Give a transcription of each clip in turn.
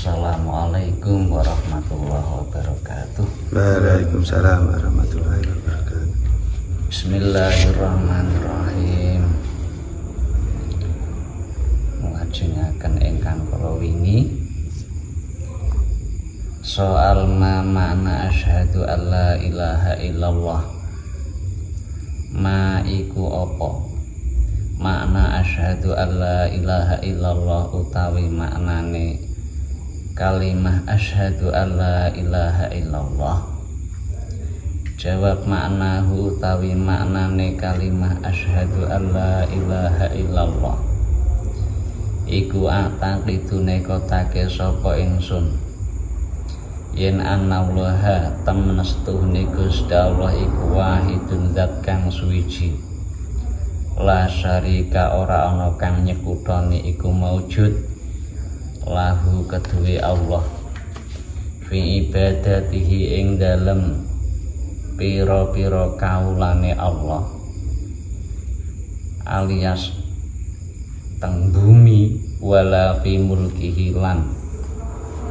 Assalamualaikum warahmatullahi wabarakatuh. Waalaikumsalam warahmatullahi wabarakatuh. Bismillahirrahmanirrahim. Nglajengaken ingkang kula wingi soal makna asyhadu alla ilaha illallah. Ma iku apa? Makna asyhadu alla ilaha illallah utawi maknane kalimah asyhadu alla ilaha illallah. Jawab maknahu utawi maknane kalimah asyhadu alla ilaha illallah iku ataqidu nekotake sapa ingsun yen anallaha temen setuhne Gusti Allah iku wahidun zat kang suwiji la syarika ora ana kang nyekutoni iku maujud lahu keduwe Allah fi ibadatihi ing dalem pira-pira kaulane Allah alias teng bumi wala fi mulkihi lan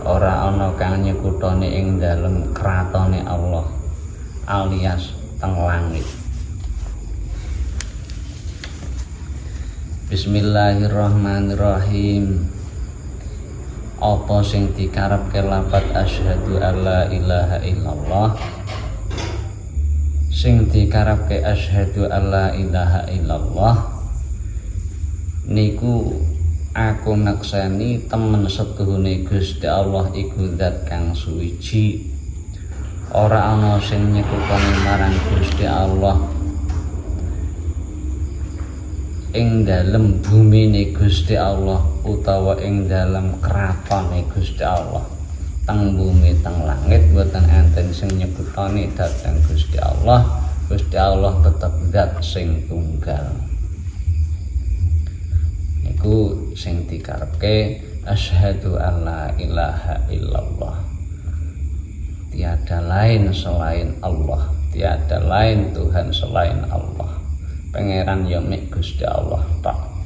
ora ana kang nyekutoni ing dalem kratone Allah alias teng langit. Bismillahirrahmanirrahim. Apa sing dikarepke lafaz asyhadu alla ilaha illallah? Sing dikarepke asyhadu alla ilaha illallah niku aku naksani temen setuhune Gusti Allah iku zat kang suwiji ora ana sing nyekutani marang Gusti Allah ing dalem bumine Gusti Allah utawa ing dalem kratone Gusti Allah teng bumi teng langit boten enten sing nyebutane dhateng Gusti Allah. Gusti Allah tetep zat sing tunggal. Niku sing dikarepke asyhadu alla ilaha illallah. Tiada lain selain Allah, tiada lain Tuhan selain Allah. Pangeran ya mek Gusti Allah tok.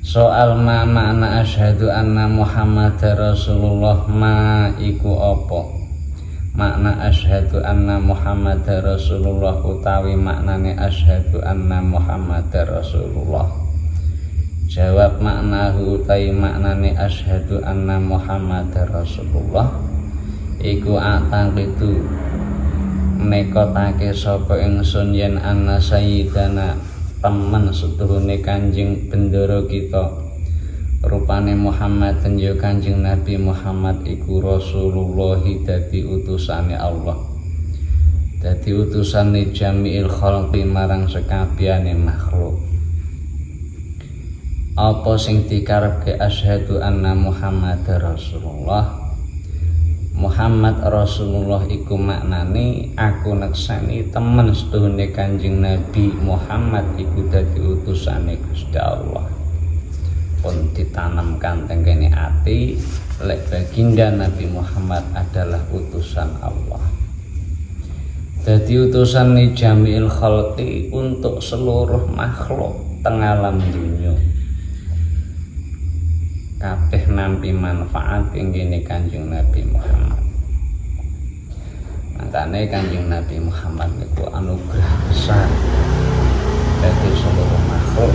Soal makna asyhadu anna Muhammadar Rasulullah ma iku apa? Makna asyhadu anna Muhammadar Rasulullah utawi maknane asyhadu anna Muhammadar Rasulullah. Jawab maknahu utawi maknane asyhadu anna Muhammadar Rasulullah iku ataqidu nekotake sapa ingsun yen anna sayyidana temen setuhune Kanjeng bendoro kita rupane Muhammad ya Kanjeng Nabi Muhammad iku Rasulullah dadi utusane Allah, dadi utusane jami'il khalqi marang sekabehane makhluk. Apa sing dikarepke asyhadu anna Muhammadar Rasulullah? Muhammad Rasulullah iku maknane aku neksani temen setuhune Kanjeng Nabi Muhammad iku dadi utusane Gusti Allah. Pun ditanamkan teng kene ati lek baginda Nabi Muhammad adalah utusan Allah. Dadi utusane jami'il khalqi untuk seluruh makhluk teng alam dunya. Kabeh nampi manfaat ing kene Kanjeng Nabi Muhammad. Makane Kanjeng Nabi Muhammad niku anugerah besar bagi seluruh makhluk.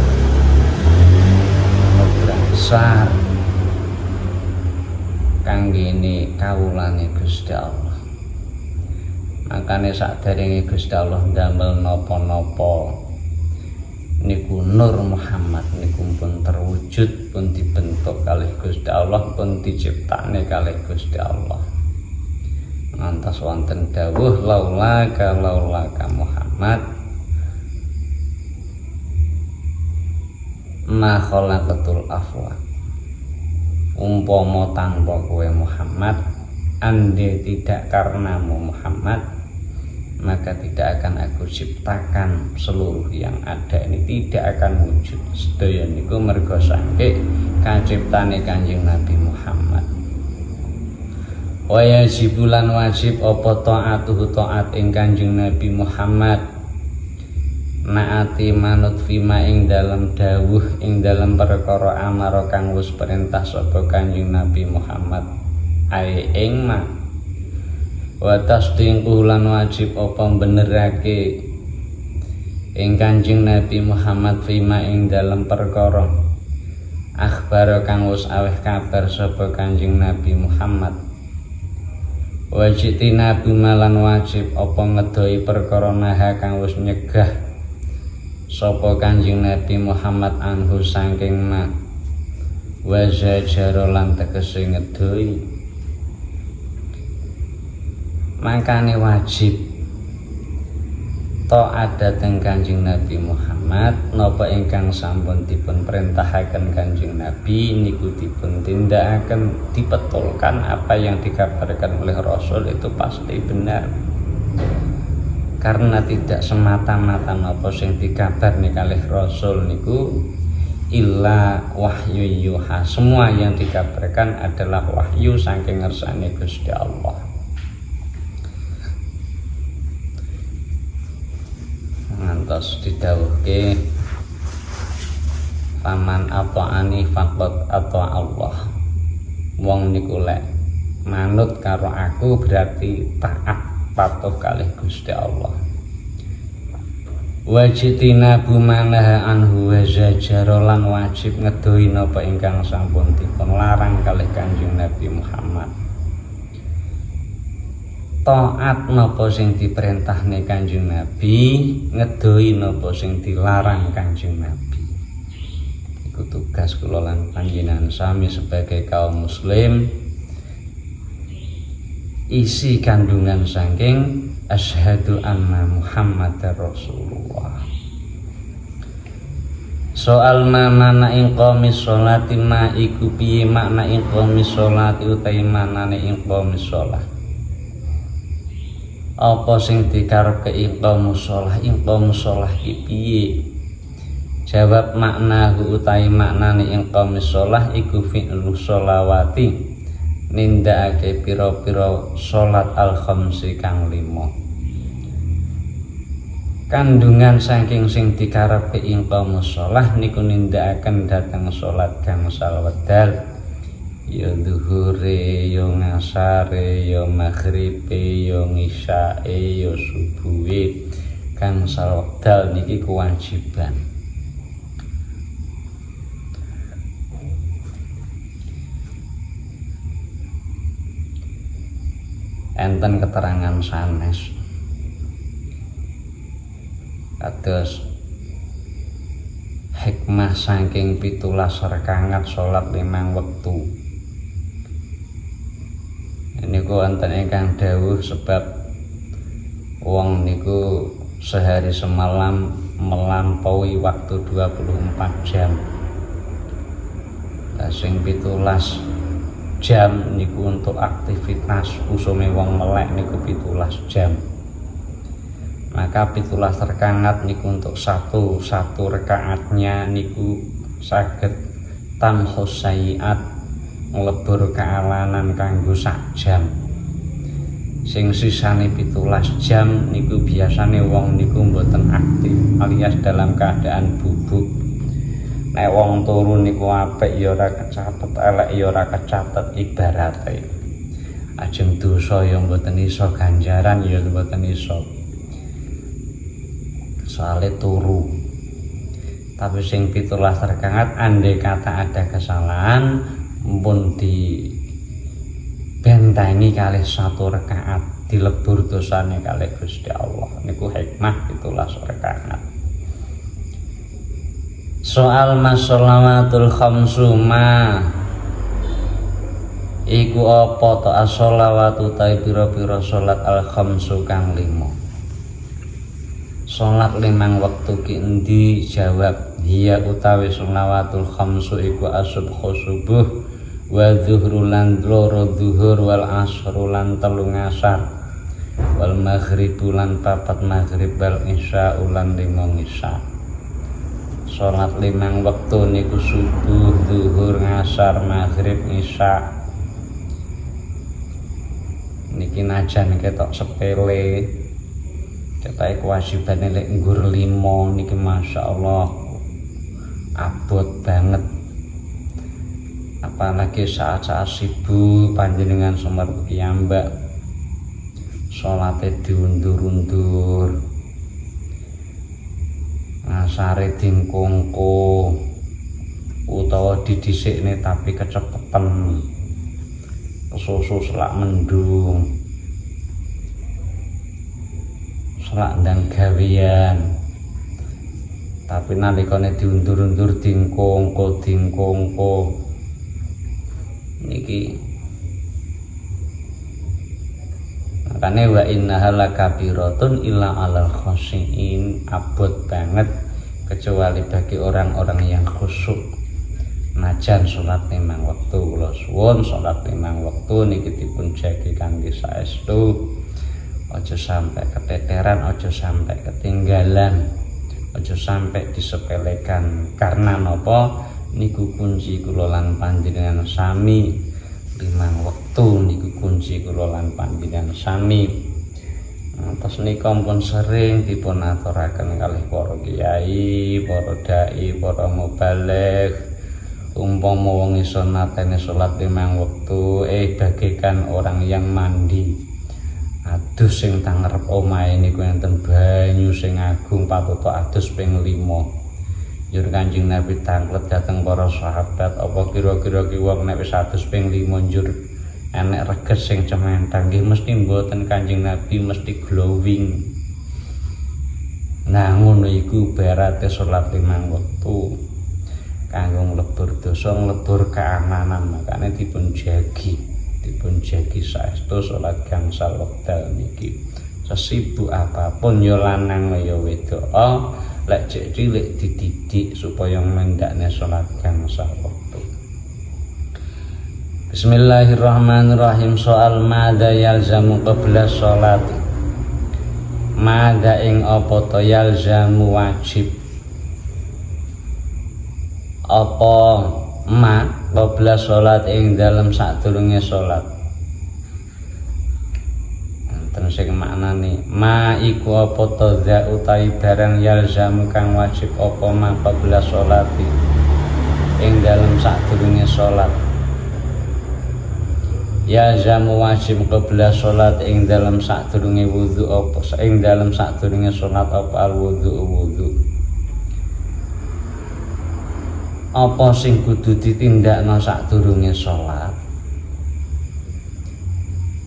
Anugerah besar kanggene kawulane Gusti Allah. Makane sakderenge Gusti Allah ndamel napa-napa niku Nur Muhammad niku pun terwujud, pun dibentuk kalih Gusti Allah, pun diciptakne kalih Gusti Allah. Ngantos wonten dawuh laulaka Muhammad ma khalaqatul afwa. Umpama tanpa kowe Muhammad, ande tidak karenamu Muhammad, maka tidak akan aku ciptakan seluruh yang ada ini, tidak akan wujud. Sedaya niku merga saking kaciptane Kanjeng Nabi Muhammad. Wa yajibulan wajib apa taatuhu taat ing Kanjeng Nabi Muhammad naati manut fima ing dalam dawuh ing dalam perkara amara kang wis perintah sapa Kanjeng Nabi Muhammad ae ing ma wa tasdiqu lan wajib apa benerake ing Kanjeng Nabi Muhammad fima ing dalam perkara akhbar kang wis aweh kabar sapa Kanjeng Nabi Muhammad wajitina bumalan wajib apa ngedoi perkara naha kang wis nyegah sapa Kanjeng Nabi Muhammad anhu saking ma wa zajara lan tegese ngedoi. Makane wajib taat dhateng Kanjeng Nabi Muhammad napa ingkang sampun dipun perintahaken Kanjeng Nabi niku dipun tindakaken, dibetulkan apa yang dikabarkan oleh Rasul itu pasti benar. Karena tidak semata-mata napa sing dikabarne kalih Rasul niku illa wahyu yuha. Semua yang dikabarkan adalah wahyu saking ngersane Gusti Allah. Ngantos didhawuhke faman ata'ani faqad ata'a Allah. Wong niku lek manut karo aku berarti taat patuh kalih Gusti Allah. Wajitina bumanaha anhu wa zajara lan wajib ngedoi napa ingkang sampun dipun larang kalih Kanjeng Nabi Muhammad. Taat napa sing diperintahne Kanjeng Nabi, ngedoi napa sing dilarang Kanjeng Nabi. Iku tugas kula lan panjenengan sami sebagai kaum muslim. Isi kandungan saking asyhadu anna Muhammadar Rasulullah. Soal mana ing qomis sholati ma iku piye makna ing qomis sholati utawi manane ing qomis sholat. Apa sing dikarepke iqamus shalah? Iqamus shalah iki piye? Jawab maknahu utawi maknane iqamus shalah iku fi'lu sholawati, nindakake pira-pira salat al-khamsi kang 5. Kandungan saking sing dikarepke iqamus shalah niku nindakaken dhateng salat gangsal wedal. Ya zuhure, ya ngasare, ya maghribe, ya ngisyae, ya subuhe kang salwedal niki kewajiban. Enten keterangan sanes kados hikmah saking 17 rakaat salat 5 wektu. Niku wonten ingkang dawuh sebab wong niku sehari semalam melampaui waktu 24 jam. Lah sing 17 jam niku untuk aktivitas usume wong melek niku 17 jam. Maka 17 rakaat niku untuk satu rakaatnya niku saged tamhus sayiat, nglebur kealanan kanggo sak jam. Sing sisane 17 jam niku biasane wong niku mboten aktif alias dalam keadaan bubuk. Nek wong turu niku apik ya ora kecatet, elek ya ora kecatet, ibarate ajeng dosa ya mboten iso, ganjaran ya mboten iso. Soale turu. Tapi sing 17 rakaat andai kata ada kesalahan pun di bentengi kalih 1 rakaat, dilebur dosane kalih Gusti Allah. Niku hikmah 17 rakaat. Soal masolawatul khamsu ma iku apa to as-sholawatu ta pira-pira salat al-khamsu kang 5. Salat 5 wektu ki endi? Jawab hiya utawi sholawatul khamsu iku as-subhu subuh wa zuhru lan loro zuhur wal asru lan 3 asar wal maghribu lan 4 maghrib wal isya lan 5 isya. Salat 5 wektu niku subuh, zuhur, asar, maghrib, isya. Niki najan ketok sepele ketahe kewajibane lek nggur 5 niki masyaallah abot banget. Apalagi saat-saat sibuk panjenengan semar piyambak salate diundur-undur, ngasare dingkongko utawa didhisikne tapi kecepetan, susu selak mendung, selak ndang gawean, tapi nalikane diundur-undur dingkongko niki makane wa innaha lakabiratun illa 'alal khashiin, abot banget kecuali bagi orang-orang yang khusyuk. Najan salat 5 wektu, kula suwun salat 5 wektu niki dipun jagi kangge saestu, aja sampai keteteran, aja sampai ketinggalan, aja sampai disepelekan. Karena napa? Niku kunci kula lan panjenengan sami. 5 wektu niku kunci kula lan panjenengan sami. Terus nika pun sering dipun aturaken kalih para kiai, para dai, para mubaligh. Umpama wong iso natene salat 5 wektu, bagaikan orang yang mandi. Adus sing tang ngarep omahe niku enten banyu sing agung patut adus ping 5. Njur Kanjeng Nabi tanglet dhateng para sahabat, apa kira-kira ki wong nek wis adus ping 5 njur enek reges sing cementang, nggih mesti mboten Kanjeng Nabi, mesti glowing. Nah ngono iku ibarate salat 5 wektu kanggo nglebur dosa, nglebur keamanan, makane dipun jagi saestu salat gangsal wekdal niki. Sesibuk apapun ya lanang ya wedok, lek cek cilik dididik supaya mendakne salat gangsal wektu. Bismillahirrahmanirrahim. Soal madza yalzamu qabla sholati, madza ing apa to yalzamu wajib apa ma qabla sholat ing dalem sadurunge sholat. Terus sing maknane ma iku apa to za utawi barang yalzamu kang wajib apa ma qabla sholati ing dalem sadurunge sholat. Yalzamu wajib qabla sholat ing dalem sadurunge wudu apa ing dalem sadurunge sholat apa al wudu. Apa sing kudu ditindakno sadurunge salat?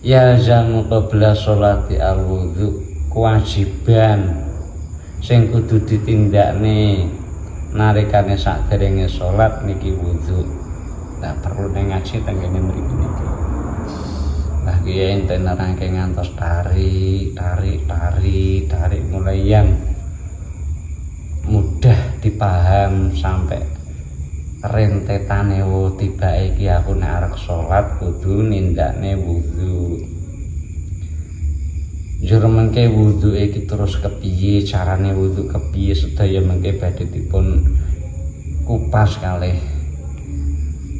Yalzamu qabla sholati al-wudhu, kewajiban sing kudu ditindakne nalikane sadurunge salat niki wudu. Nah perlu ngaji teng kene mriki niki. Lah kiye enten nerangke ngantos tarik mulai yang mudah dipaham sampai rentetane tiba iki aku nek arep salat kudu nindakne wudu. Njur mengke wudu iki terus kepiye, carane wudu kepiye, sedaya mengke badhe dipun kupas kalih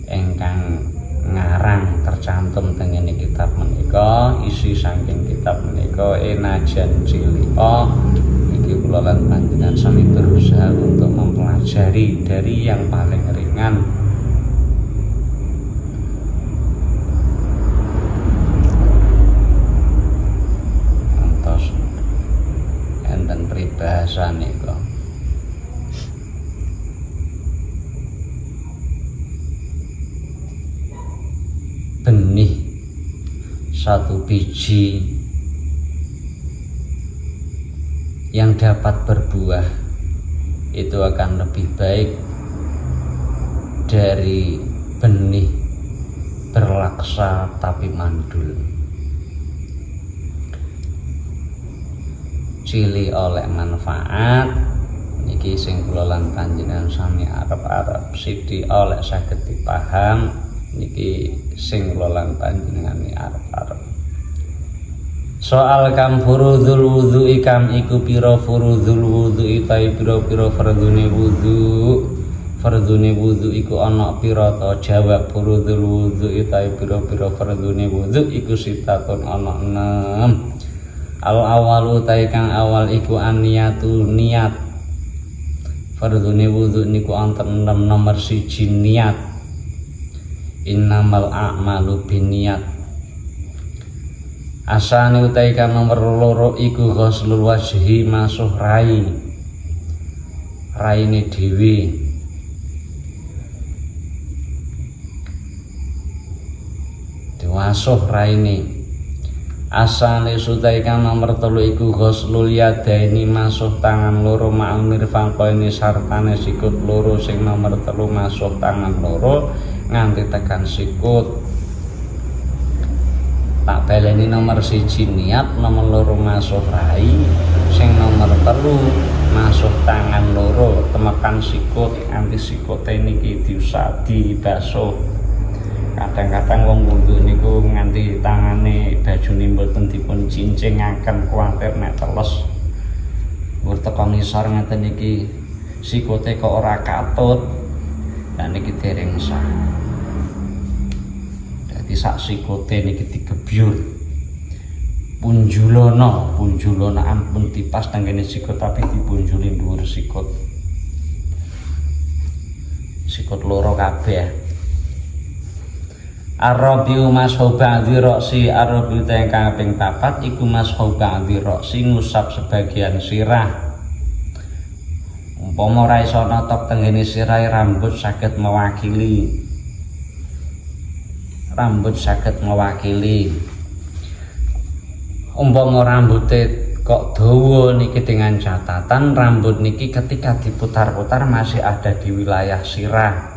ingkang ngarang tercantum teng ngene kitab menika. Isi saking kitab menika enajan cilika iki kula lan panjenengan sami berusaha untuk mempelajari dari yang paling ringan ngantos enten peribahasa nika. Benih satu biji yang dapat berbuah itu akan lebih baik dari benih berlaksa tapi mandul. Cili oleh manfaat niki sing kula lan panjenengan sami arep-arep sithik oleh saged dipaham niki sing kula lan panjenengan arep-arep. Soal kam furudul wudhu ikam iku pira furudul wudhu itai pira-pira fardune wudhu. Fardune wudhu iku ana pira ta? Jawab furudul wudhu itai pira-pira fardune wudhu iku sitatun ana 6. Al awalu utai kang awal iku aniyatu niat. Fardune wudu niku wonten nomor 1 niat. Innamal a'malu binniyat. Asane utai kang nomor 2 iku ghuslul wajhi masuh rai. Raine dhewe. Diwasuh raine. Asane sutai kang nomor 3 iku ghuslul yadaini masuh tangan loro ma'al mirfaqaini sartane sikut loro. Sing nomor 3 masuh tangan loro nganti tekan sikut. Tak baleni nomor 1 niat, nomor 2 masuh rai, sing nomor 3 masuh tangan loro temekan sikut nganti sikute niki dibasuh. Kadang-kadang wong wudu niku nganti tangane bajune mboten dipun cincingaken kuwatir nek teles. Mbur teko ngisor ngeten iki sikute kok ora katut. Lah niki dereng sah. Dadi sak sikute niki digebyur. Punjulana ampun dipas tenggene sikut tapi dipunjuli dhuwur sikut. Sikut loro kabeh. Arabiu mashu ba'dhi roksi. Arabiu teng kaping 4 iku mashu ba'dhi roksi ngusap sebagian sirah. Umpama ora iso notok tenggene sirahe rambut saged mewakili. Umpama rambute kok dawa niki dengan catatan rambut niki ketika diputar-putar masih ada di wilayah sirah.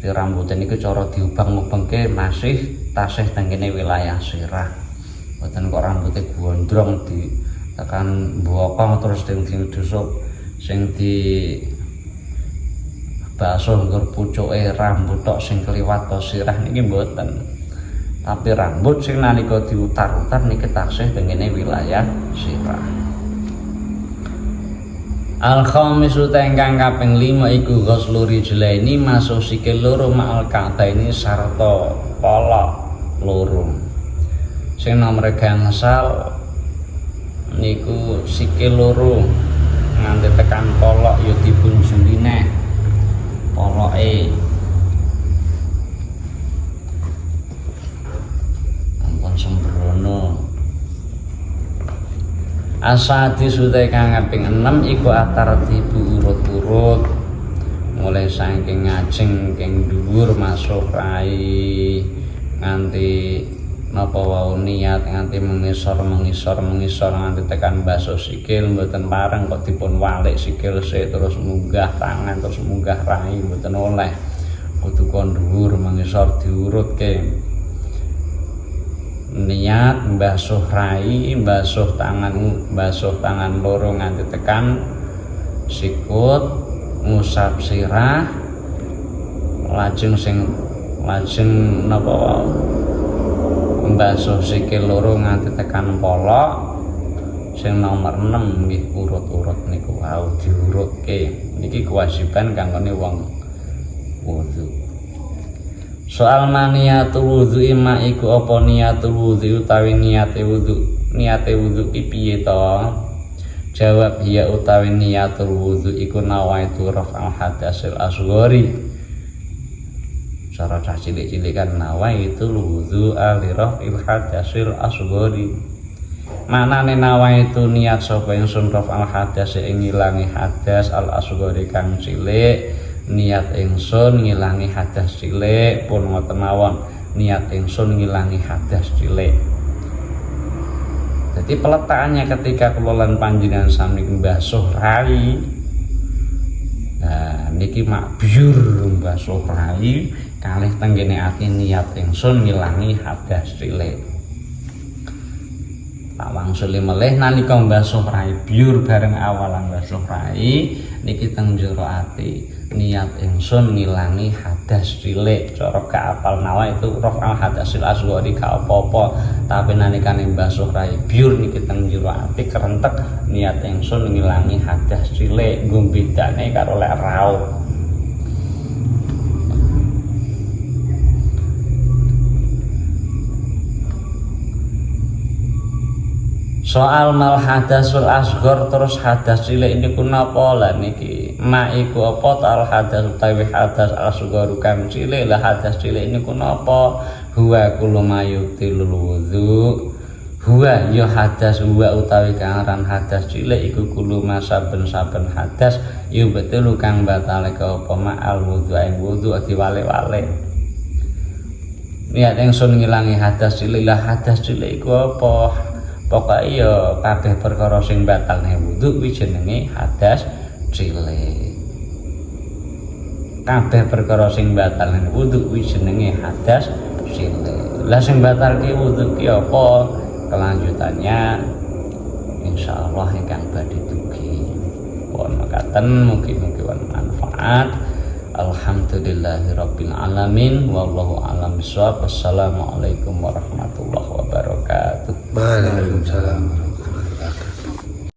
Rambutnya niku cara diubang-ubengke masih tasih tenggene wilayah sirah. Mboten kok rambutnya gondrong di tekan bokong terus ditusuk sing di basuh nggur pucuke rambut tok sing kliwat to sirah niki mboten. Tapi rambut sing nalika diutar-utar niki tasih tenggene wilayah sirah. Al-khamisu tengkang kaping 5 iku ghuslu rijlaini masuh sikil loro ma'al ka'baini sarta pala loro. Sing nomor gangsal niku sikil loro nganti tekan polok ya dipunjuli neh poloke. Ampun sembrono. Asadi sutai kang kaping 6 iku atartibu urut-urut mulai saking ngajeng king dhuwur masuk rai nganti napa wau niat nganti mengisor nganti tekan basuh sikil mboten pareng kok dipun walik sikil terus munggah tangan terus munggah rai mboten oleh kudu kon dhuwur mengisor diurutke. Niat basuh rai, basuh tangan loro nganti tekan sikut, ngusap sirah, lajeng napa wae basuh sikil loro nganti tekan polok. Sing nomor 6 nggih urut-urut niku wau diurutke. Niki kewajiban kanggone wong wudu. Soal maniatul wudu ima iku apa niatul wudu utawi niate wudu ki piye to? Jawab ya utawi niatul wudu iku nawaitu raf'al hadasil asghari. Cara cah cilik-cilik kan nawaitul wudu ali raf'il hadasil asghari. Manane nawaitu niat sapa ingsun raf'al hadas ing ngilangi hadas al asghari kang cilik. Niat ingsun ngilangi hadas cilik pun ngoten mawon niat ingsun ngilangi hadas cilik. Jadi peletakannya ketika kula lan panjenengan sami mbasuh rai, nah niki makbyur mbasuh rai kalih tenggene ati niat ingsun ngilangi hadas cilik. Tak wangsuli melih nalika mbasuh rai byur bareng awalan mbasuh rai niki teng jero ati niat ingsun ngilangi hadas cilik. Cara kaapal nawa itu raf'al hadasil asghari ka apa-apa, tapi nalikane mbasuh rai byur niki teng jero ati kerentek niat ingsun ngilangi hadas cilik. Nggo bedane karo lek raut. Soal mal hadasul asghar terus hadas cilik niku napa lah niki? Ma iku apa ta al hadas utawi hadas asghar kang cilik lah hadas cilik niku napa? Huwa kullu mayutilul wudu. Huwa ya hadas huwa utawi kang aran hadas cilik iku kullu saben-saben hadas ya betul kang batalake apa ma al wudu ing wudu diwale-wale. Niat ingsun ngilangi hadas cilik lah hadas cilik iku apa? Pokoke ya kabeh perkara sing batalne wudu kuwi jenenge hadas cilik. Kabeh perkara sing batalne wudu kuwi jenenge hadas cilik. Lah sing batalke wudu ki apa? Kelanjutannya insyaallah ingkang badhe dugi. Pun mekaten mugi-mugi manfaat. Alhamdulillahirabbil alamin wallahu a'lam bishawab. Wassalamualaikum warahmatullahi wabarakatuh. Waalaikumsalam.